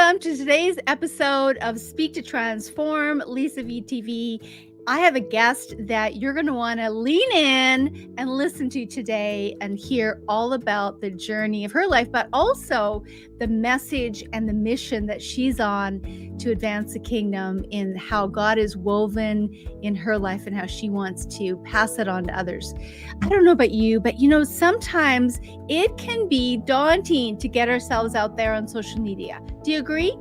welcome to today's episode of Speak to Transform, Lisa VTV. I have a guest that you're going to want to lean in and listen to today and hear all about the journey of her life, but also the message and the mission that she's on to advance the kingdom in how God is woven in her life and how she wants to pass it on to others. I don't know about you, but sometimes it can be daunting to get ourselves out there on social media. Do you agree?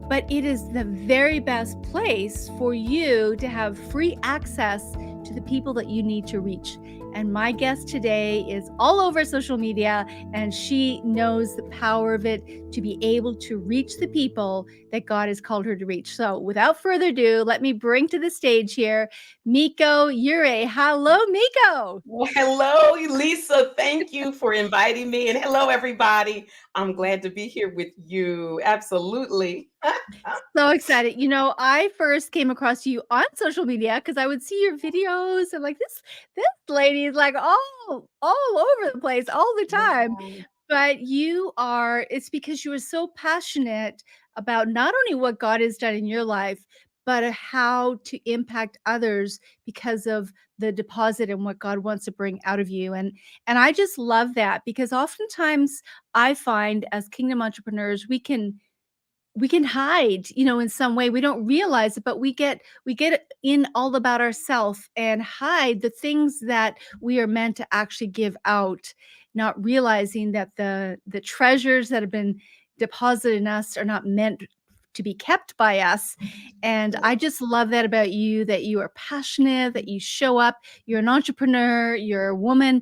But it is the very best place for you to have free access to the people that you need to reach. And my guest today is all over social media, and she knows the power of it to be able to reach the people that God has called her to reach. So without further ado, let me bring to the stage here, Meko Ure. Hello, Meko. Well, hello, Lisa. Thank you for inviting me. And hello, everybody. I'm glad to be here with you. Absolutely. So excited. I first came across you on social media because I would see your videos. I'm like, this lady is like all over the place all the time. Wow. But it's because you were so passionate about not only what God has done in your life, but how to impact others because of the deposit and what God wants to bring out of you. And I just love that because oftentimes I find as kingdom entrepreneurs, we can hide, in some way. We don't realize it, but we get in all about ourselves and hide the things that we are meant to actually give out, not realizing that the treasures that have been deposited in us are not meant to be kept by us. And I just love that about you, that you are passionate, that you show up, you're an entrepreneur, you're a woman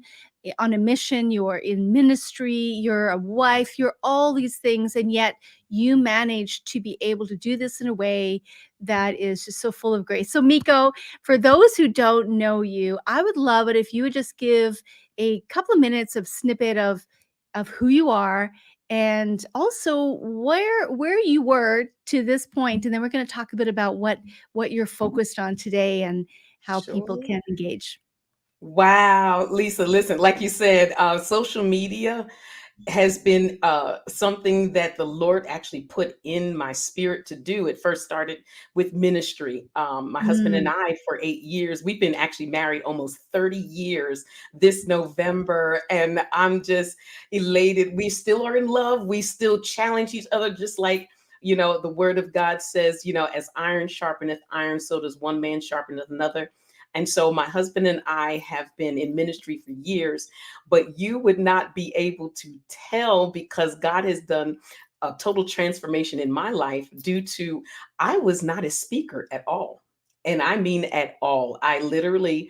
on a mission, you're in ministry, you're a wife, you're all these things, and yet you managed to be able to do this in a way that is just so full of grace. So, Meko, for those who don't know you, I would love it if you would just give a couple of minutes of snippet of who you are and also where you were to this point, and then we're going to talk a bit about what you're focused on today and how people Sure. can engage. Wow, Lisa, listen, like you said, social media has been something that the Lord actually put in my spirit to do. It first started with ministry. My husband and Mm. I, for 8 years, we've been actually married almost 30 years this November. And I'm just elated. We still are in love. We still challenge each other, just like, the word of God says, as iron sharpeneth iron, so does one man sharpeneth another. And so my husband and I have been in ministry for years, but you would not be able to tell because God has done a total transformation in my life due to I was not a speaker at all. And I mean at all. I literally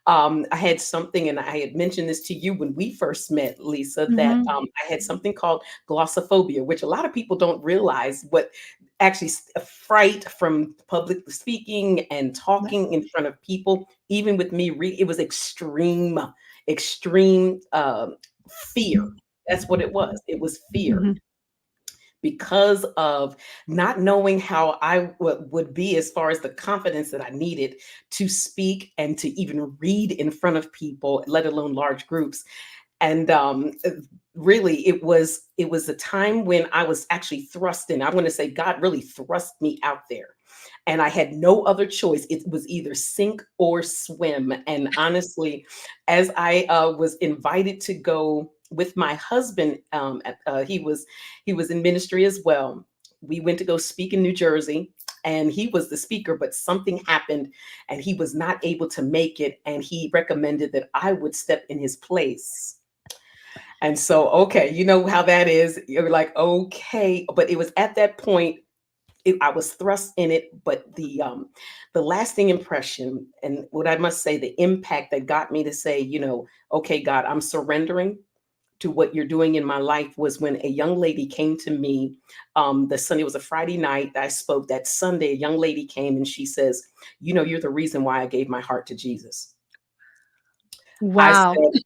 I had something, and I had mentioned this to you when we first met, Lisa, that Mhm. I had something called glossophobia, which a lot of people don't realize what actually a fright from public speaking and talking in front of people. Even with me, it was extreme fear. That's what it was. It was fear Mhm. because of not knowing how I would be as far as the confidence that I needed to speak and to even read in front of people, let alone large groups. And really, it was a time when I was actually thrust in. I want to say God really thrust me out there. And I had no other choice. It was either sink or swim. And honestly, as I was invited to go with my husband, he was in ministry as well. We went to go speak in New Jersey, and he was the speaker, but something happened, and he was not able to make it. And he recommended that I would step in his place. And so, okay, you know how that is. You're like, okay, but it was at that point I was thrust in it, but the lasting impression and what I must say, the impact that got me to say, okay, God, I'm surrendering to what you're doing in my life was when a young lady came to me. The Sunday was a Friday night. I spoke that Sunday. A young lady came and she says, you're the reason why I gave my heart to Jesus. I Wow. said,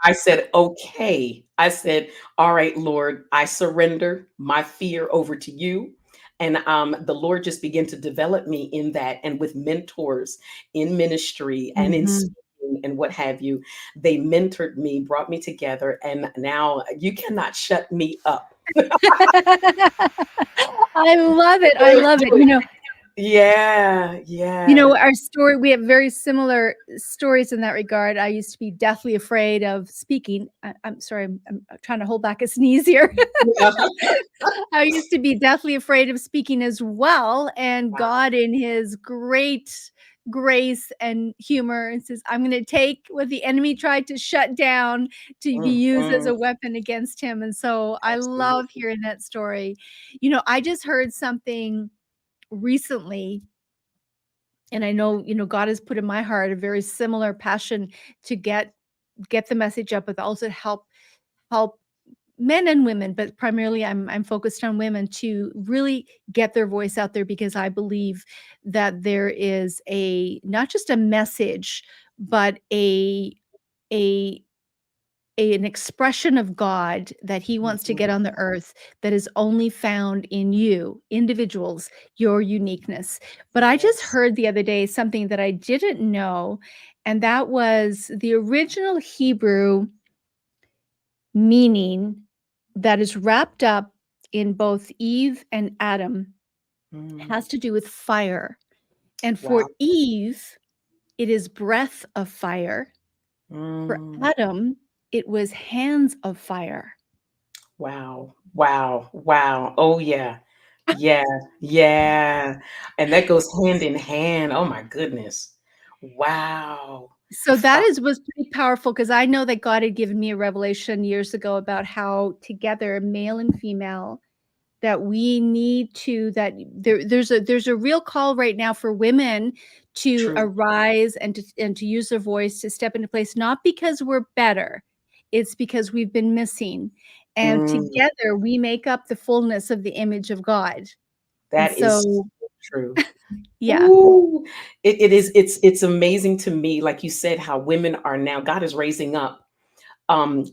I said, okay. I said, all right, Lord, I surrender my fear over to you. And the Lord just began to develop me in that and with mentors in ministry and in Mhm. speaking and what have you. They mentored me, brought me together. And now you cannot shut me up. I love it, I Do love it. it. Yeah, yeah. Our story we have very similar stories in that regard. I used to be deathly afraid of speaking. I'm sorry, I'm trying to hold back a sneeze here. Yeah. I used to be deathly afraid of speaking as well, and Wow. God in his great grace and humor and says, "I'm gonna take what the enemy tried to shut down to be used as Mhm. a weapon against him." And so I love Absolutely. hearing that story. I just heard something recently, and I know, God has put in my heart a very similar passion to get the message up, but also help men and women, but primarily I'm focused on women to really get their voice out there, because I believe that there is a not just a message, but a an expression of God that he wants to get Mhm. on the earth that is only found in you, individuals, your uniqueness. But I just Yes. heard the other day something that I didn't know, and that was the original Hebrew meaning that is wrapped up in both Eve and Adam Mm. has to do with fire. And for Wow. Eve, it is breath of fire. For Mm. Adam, it was hands of fire. Wow. Wow. Wow. Oh, yeah. Yeah. Yeah. And that goes hand in hand. Oh my goodness. Wow. So that is was pretty powerful, because I know that God had given me a revelation years ago about how together, male and female, that we need to that there's a real call right now for women to True. arise and to use their voice to step into place, not because we're better, it's because we've been missing, and Mm. together we make up the fullness of the image of God. And That is so so true. yeah. Ooh, it is it's amazing to me, like you said, how women are now God is raising up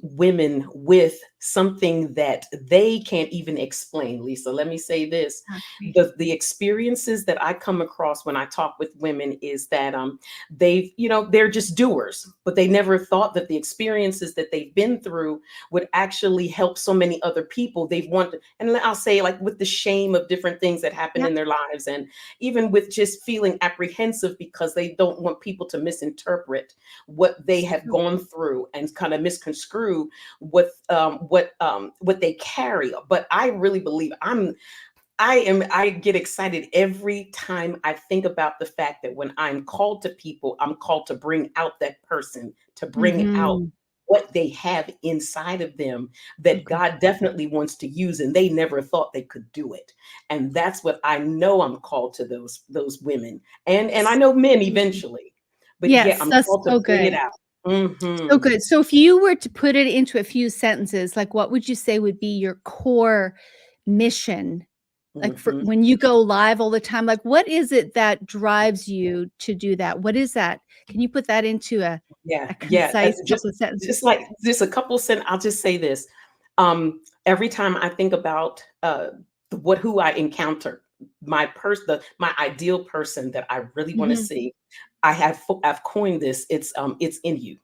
women with something that they can't even explain. Lisa, let me say this: Exactly. the experiences that I come across when I talk with women is that they've they're just doers, but they never thought that the experiences that they've been through would actually help so many other people. They've wanted, and I'll say, like, with the shame of different things that happen Yeah. in their lives, and even with just feeling apprehensive because they don't want people to misinterpret what they have So gone through and kind of misconstrue what they carry. But I really believe I get excited every time I think about the fact that when I'm called to people, I'm called to bring out that person, to bring out Mhm. what they have inside of them So that good. God definitely wants to use, and they never thought they could do it. And that's what I know I'm called to, those women. And I know men eventually. But yeah, Yes, I'm that's called to so bring it good. out. So Mhm. good. So if you were to put it into a few sentences, like, what would you say would be your core mission? Like, for Mhm. when you go live all the time, like, what is it that drives you to do that? What is that? Can you put that into Yeah, a yeah, concise just couple of just sentences? like just a couple I'll just say this. Every time I think about, who I encounter, my ideal person that I really wanna Mhm. see, I've coined this, it's in you.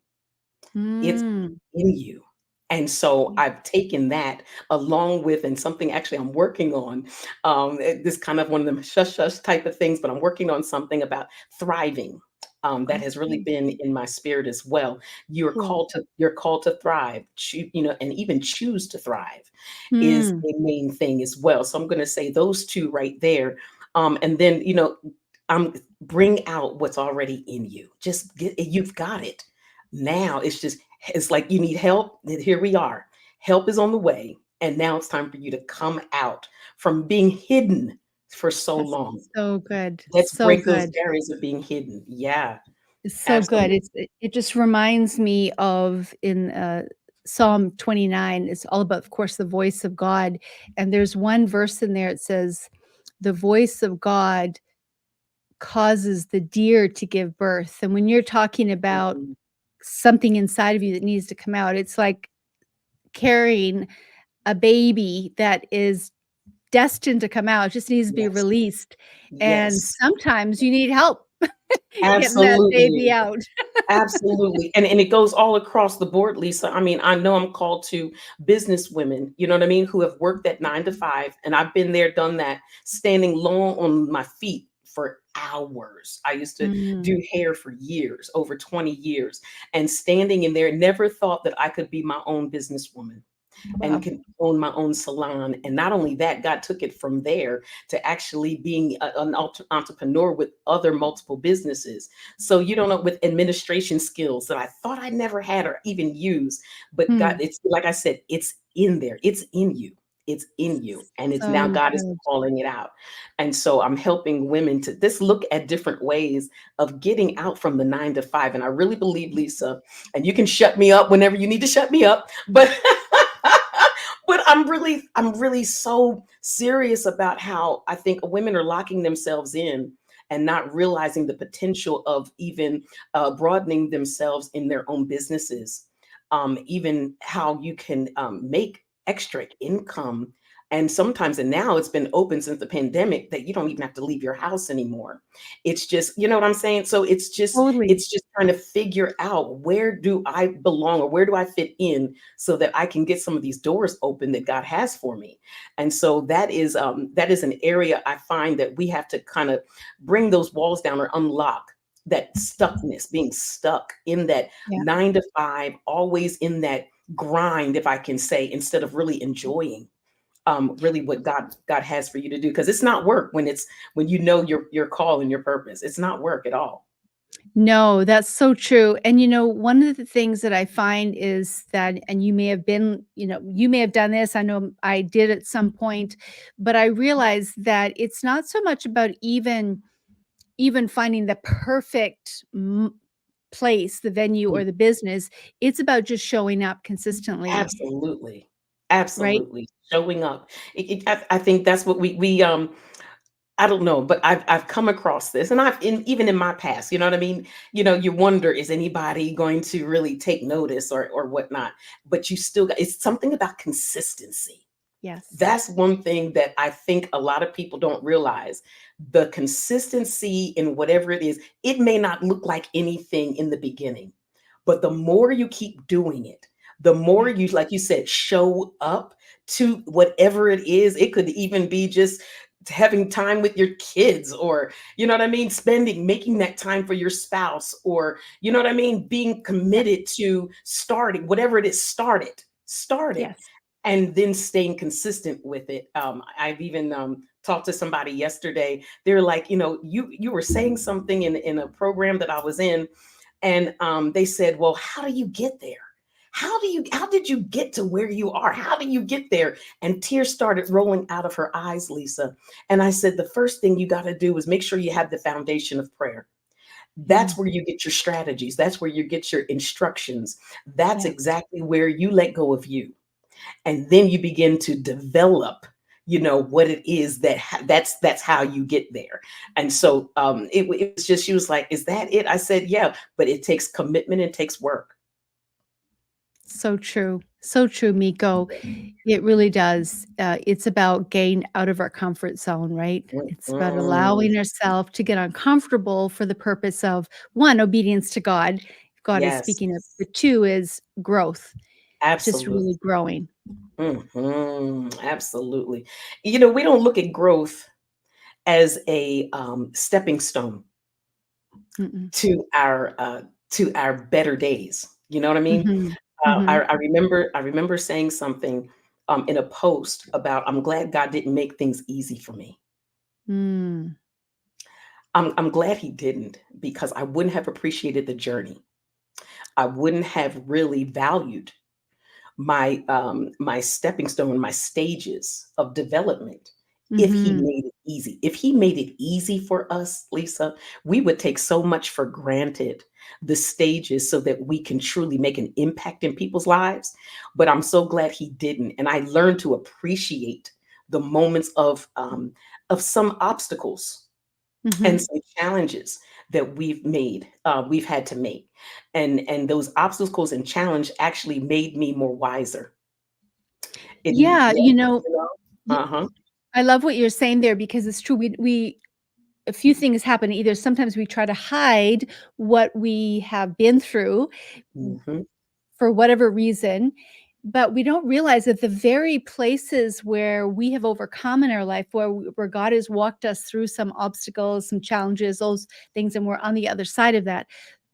It's Mm. in you. And so Yeah. I've taken that along with, and something actually I'm working on, this kind of one of them shush shush type of things, but I'm working on something about thriving. That has really Okay, been in my spirit as well. cool. You're called to thrive, and even choose to thrive is Mm. a main thing as well. So I'm going to say those two right there, and then bring out what's already in you. Just you've got it. Now it's like you need help. Then here we are. Help is on the way. And now it's time for you to come out from being hidden for so That's long. so good. Let's So break those good. barriers of being hidden. Yeah, It's so good. absolutely. It just reminds me of in, Psalm 29, it's all about, of course, the voice of God, and there's one verse in there, it says, "The voice of God causes the deer to give birth," and when you're talking about Mhm. something inside of you that needs to come out, it's like carrying a baby that is destined to come out, it just needs to be Yes. released, and Yes. sometimes you need help. Getting that Absolutely. baby out. Absolutely, and it goes all across the board, Lisa. I mean, I know I'm called to business women, you know what I mean, who have worked that 9 to 5, and I've been there, done that, standing long on my feet for hours. I used to Mm, do hair for years, over 20 years, and standing in there, never thought that I could be my own businesswoman and wow. can own my own salon. And not only that, God took it from there to actually being an entrepreneur with other multiple businesses. So you don't know, with administration skills that I thought I never had or even used, but God, Hmm. it's like I said, it's in there, it's in you. It's in you, and it's now So God is good. calling it out. And so I'm helping women to this look at different ways of getting out from the 9 to 5. And I really believe, Lisa, and you can shut me up whenever you need to shut me up, but but I'm really so serious about how I think women are locking themselves in and not realizing the potential of even broadening themselves in their own businesses. Even how you can make extra income. And sometimes, and now it's been open since the pandemic, that you don't even have to leave your house anymore. It's just, you know what I'm saying? So Totally. it's just trying to figure out, where do I belong, or where do I fit in, so that I can get some of these doors open that God has for me. And so that is an area I find that we have to kind of bring those walls down, or unlock that stuckness, being stuck in that Yeah. 9 to 5, always in that grind, if I can say, instead of really enjoying really what God has for you to do. Because it's not work when it's when you know your call and your purpose. It's not work at all. No, that's so true. And one of the things that I find is that, and you may have been, you may have done this. I know I did at some point, but I realized that it's not so much about even finding the perfect place, the venue or the business. It's about just showing up consistently, Absolutely. right? Absolutely. Showing up. I think that's what we I don't know, but I've come across this, and even in my past, you know what I mean? You know, you wonder, is anybody going to really take notice, or whatnot? But you still got, it's something about consistency. Yes. That's one thing that I think a lot of people don't realize. The consistency in whatever it is, it may not look like anything in the beginning, but the more you keep doing it, the more Yeah. you, like you said, show up to whatever it is. It could even be just having time with your kids, or, you know what I mean, making that time for your spouse, or, you know what I mean, being Yeah. committed to starting whatever it is, start it, Yes. and then staying consistent with it. I've even talked to somebody yesterday. They're like, you were saying something in a program that I was in, and they said, "Well, how do you get there? How did you get to where you are? How do you get there?" And tears started rolling out of her eyes, Lisa. And I said, "The first thing you got to do is make sure you have the foundation of prayer. Mm, That's where you get your strategies. That's where you get your instructions. That's yes. exactly where you let go of you, and then you begin to develop, what it is that's how you get there." And so it was just, she was like, "Is that it?" I said, "Yeah, but it takes commitment, it takes work." So true. So true, Miko. It really does. It's about getting out of our comfort zone, right? It's about Mhm. allowing ourselves to get uncomfortable for the purpose of, one, obedience to God. If God is Yes, speaking up. But two is growth, just absolutely. really growing. Absolutely. We don't look at growth as a stepping stone Mm-mm. to our better days. You know what I mean? Mhm. I, Mhm. I remember saying something in a post about, I'm glad God didn't make things easy for me. Mm. I'm glad He didn't, because I wouldn't have appreciated the journey. I wouldn't have really valued my stepping stone, my stages of development, if He Mhm. made it easy. If He made it easy for us, Lisa, we would take so much for granted, the stages, so that we can truly make an impact in people's lives. But I'm so glad He didn't, and I learned to appreciate the moments of some obstacles and Mhm. some challenges that we've had to make, and those obstacles and challenge actually made me more wiser. Yeah, Yeah, you know? y Uh-huh. I love what you're saying there because it's true. We a few things happen. Either sometimes we try to hide what we have been through Mhm. for whatever reason, but we don't realize that the very places where we have overcome in our life, where God has walked us through some obstacles, some challenges, those things, and we're on the other side of that.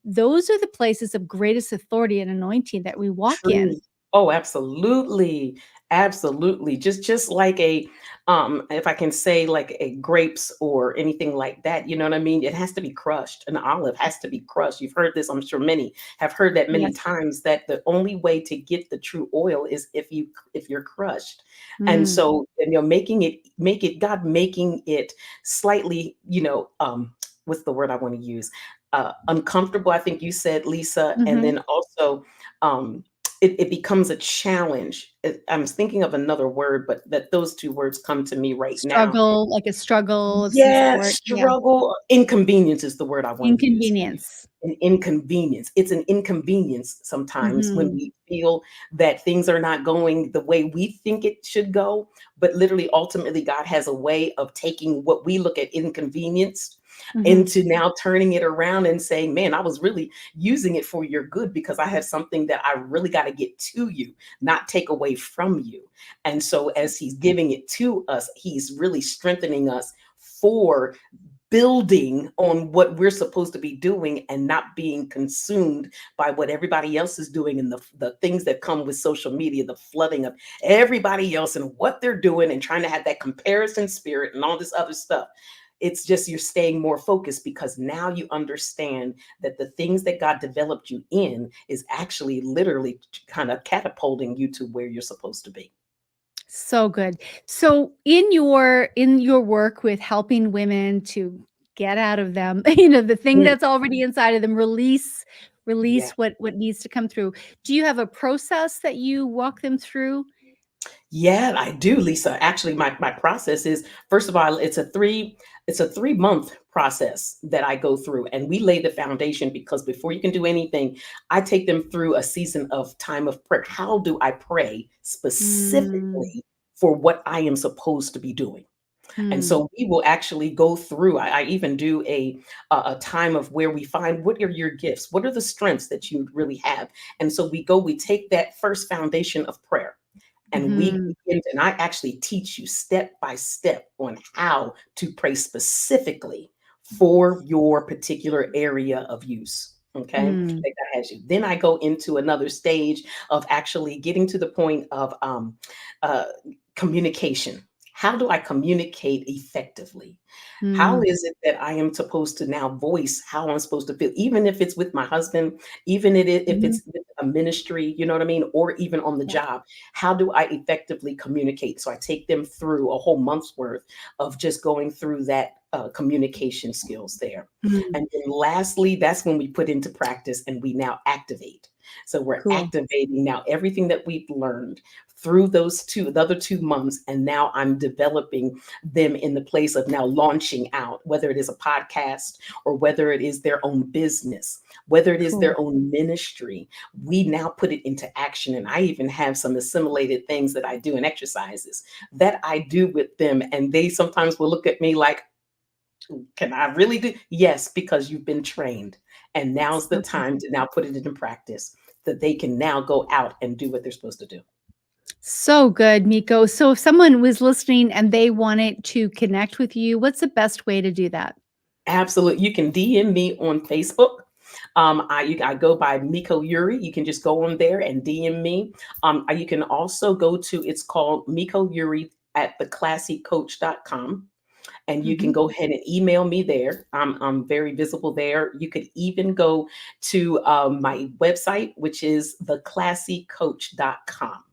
Those are the places of greatest authority and anointing that we walk in. True. Oh, absolutely. Absolutely. Just like a if I can say like a grapes or anything like that, you know what I mean? It has to be crushed. An olive has to be crushed. You've heard this, I'm sure many have heard that many Yes. times that the only way to get the true oil is if you're crushed. And Mm. so, and you're God making it slightly, what's the word I want to use? Uncomfortable, I think you said, Lisa, and Mhm. then also it becomes a challenge. I'm thinking of another word, but that those 2 words come to me right now. Struggle, like a struggle of some Yeah, sort. Yeah. struggle, inconvenience is the word I wanna use. Inconvenience. An inconvenience. It's an inconvenience sometimes when Mhm. we feel that things are not going the way we think it should go, but literally, ultimately, God has a way of taking what we look at inconvenience Mhm. into now turning it around and saying, "Man, I was really using it for your good because I have something that I really gotta get to you, not take away from you." And so as He's giving it to us, He's really strengthening us for building on what we're supposed to be doing and not being consumed by what everybody else is doing and the things that come with social media, the flooding of everybody else and what they're doing and trying to have that comparison spirit and all this other stuff. It's just you're staying more focused because now you understand that the things that God developed you in is actually literally kind of catapulting you to where you're supposed to be. So good. So in your work with helping women to get out of them, the thing Mm, that's already inside of them, release yeah. what needs to come through. Do you have a process that you walk them through? Yeah, I do, Lisa. Actually, my process is first of all, it's a 3-month process that I go through, and we lay the foundation because before you can do anything, I take them through a season of time of prayer. How do I pray Mm, specifically for what I am supposed to be doing? And mm, so we will actually go through. I even do a time of where we find what are your gifts, what are the strengths that you really have, and so we take that first foundation of prayer and we mhm. begin to, and I actually teach you step by step on how to pray specifically for your particular area of use. Okay, Mm, that God has you. Then I go into another stage of actually getting to the point of uh, communication. How do I communicate effectively? How mm, is it that I am supposed to now voice how I'm supposed to feel, even if it's with my husband, even if mhm. it's with a ministry, you know what I mean, or even on the Yeah. job? How do I effectively communicate? So I take them through a whole month's worth of just going through that communication skills there. Mm, And then lastly, that's when we put into practice and we now activate. So we're cool. activating now everything that we've learned through the other 2 months. And now I'm developing them in the place of now launching out, whether it is a podcast or whether it is their own business, whether it is Cool. their own ministry. We now put it into action. And I even have some assimilated things that I do and exercises that I do with them. And they sometimes will look at me like, can I really do? Yes, because you've been trained. And now's the So good. time to now put it into practice that they can now go out and do what they're supposed to do. So good, Miko. So if someone was listening and they wanted to connect with you, what's the best way to do that? Absolutely. You can DM me on Facebook. I go by Miko Yuri. You can just go on there and DM me. You can also go to, it's called Miko Yuri at theclassycoach.com. And you can Mhm. go ahead and email me there. I'm very visible there. You could even go to my website, which is theclassycoach.com.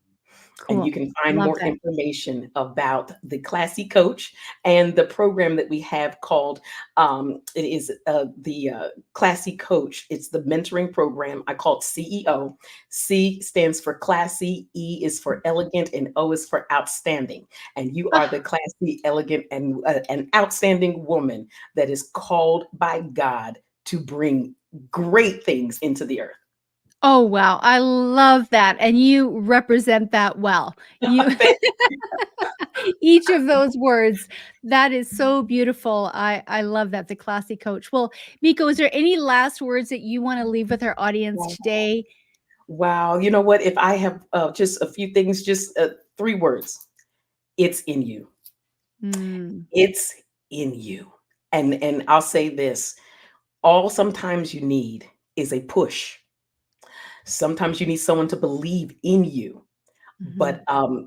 And you Cool. can find Love more that. information about the Classy Coach and the program that we have called it is the Classy Coach. It's the mentoring program. I call it CEO. C stands for classy, E is for elegant, and O is for outstanding. And you are the Ah, classy, elegant, and an outstanding woman that is called by God to bring great things into the earth. Oh, wow. I love that, and you represent that well. You Thank each of those words, that is so beautiful. I love that, the classy coach. Well, Miko, is there any last words that you wanna leave with our audience you. today? Wow. You know what? If I have just a few things, just three words, it's in you. Mm, It's in you. And I'll say this, all sometimes you need is a push. Sometimes you need someone to believe in you. mhm, But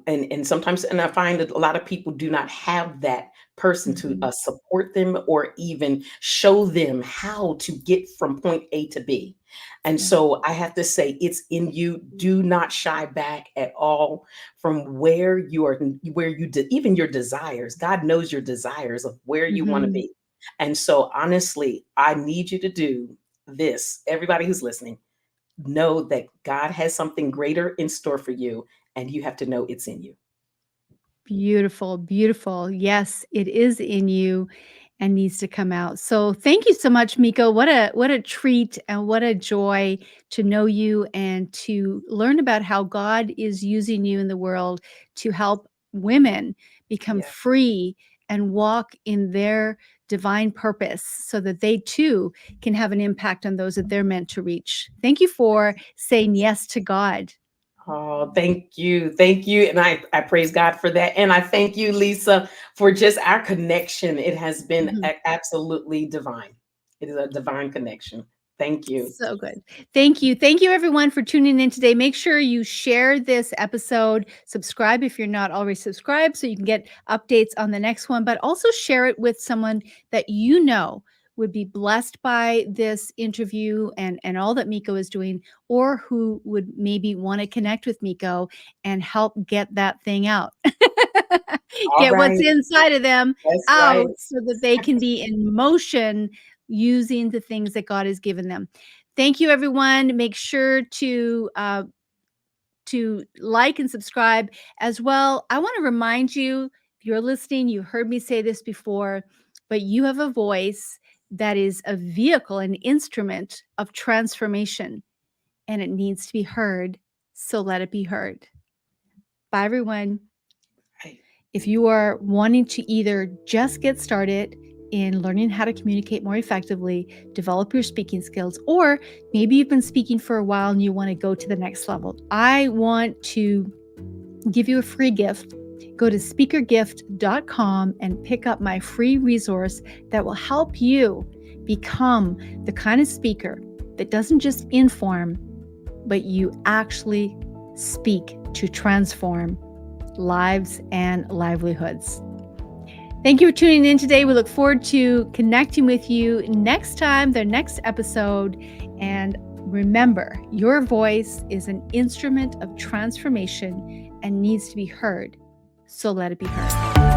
and sometimes, and I find that a lot of people do not have that person to mhm. support them or even show them how to get from point A to B. And Yeah. so I have to say, it's in you. Do not shy back at all from where you are, where even your desires. God knows your desires of where you want to Mhm. be. And so honestly, I need you to do this. Everybody who's listening, know that God has something greater in store for you, and you have to know it's in you. Beautiful, beautiful. Yes, it is in you and needs to come out. So thank you so much, Miko. What a treat and what a joy to know you and to learn about how God is using you in the world to help women become Yeah. free and walk in their divine purpose so that they too can have an impact on those that they're meant to reach. Thank you for saying yes to God. Oh, thank you. Thank you. And I praise God for that. And I thank you, Lisa, for just our connection. It has been Mhm. absolutely divine. It is a divine connection. Thank you. So good. Thank you. Thank you, everyone, for tuning in today. Make sure you share this episode, subscribe if you're not already subscribed so you can get updates on the next one, but also share it with someone that you know would be blessed by this interview and all that Miko is doing, or who would maybe want to connect with Miko and help get that thing out. All Get what's right. inside of them That's right. out so that they can be in motion using the things that God has given them. Thank you, everyone. Make sure to like and subscribe as well. I want to remind you, if you're listening, you heard me say this before, but you have a voice that is a vehicle, an instrument of transformation, and it needs to be heard. So let it be heard. Bye, everyone. Right. If you are wanting to either just get started in learning how to communicate more effectively, develop your speaking skills, or maybe you've been speaking for a while and you want to go to the next level, I want to give you a free gift. Go to speakergift.com and pick up my free resource that will help you become the kind of speaker that doesn't just inform, but you actually speak to transform lives and livelihoods. Thank you for tuning in today. We look forward to connecting with you next time, the next episode. And remember, your voice is an instrument of transformation and needs to be heard. So let it be heard.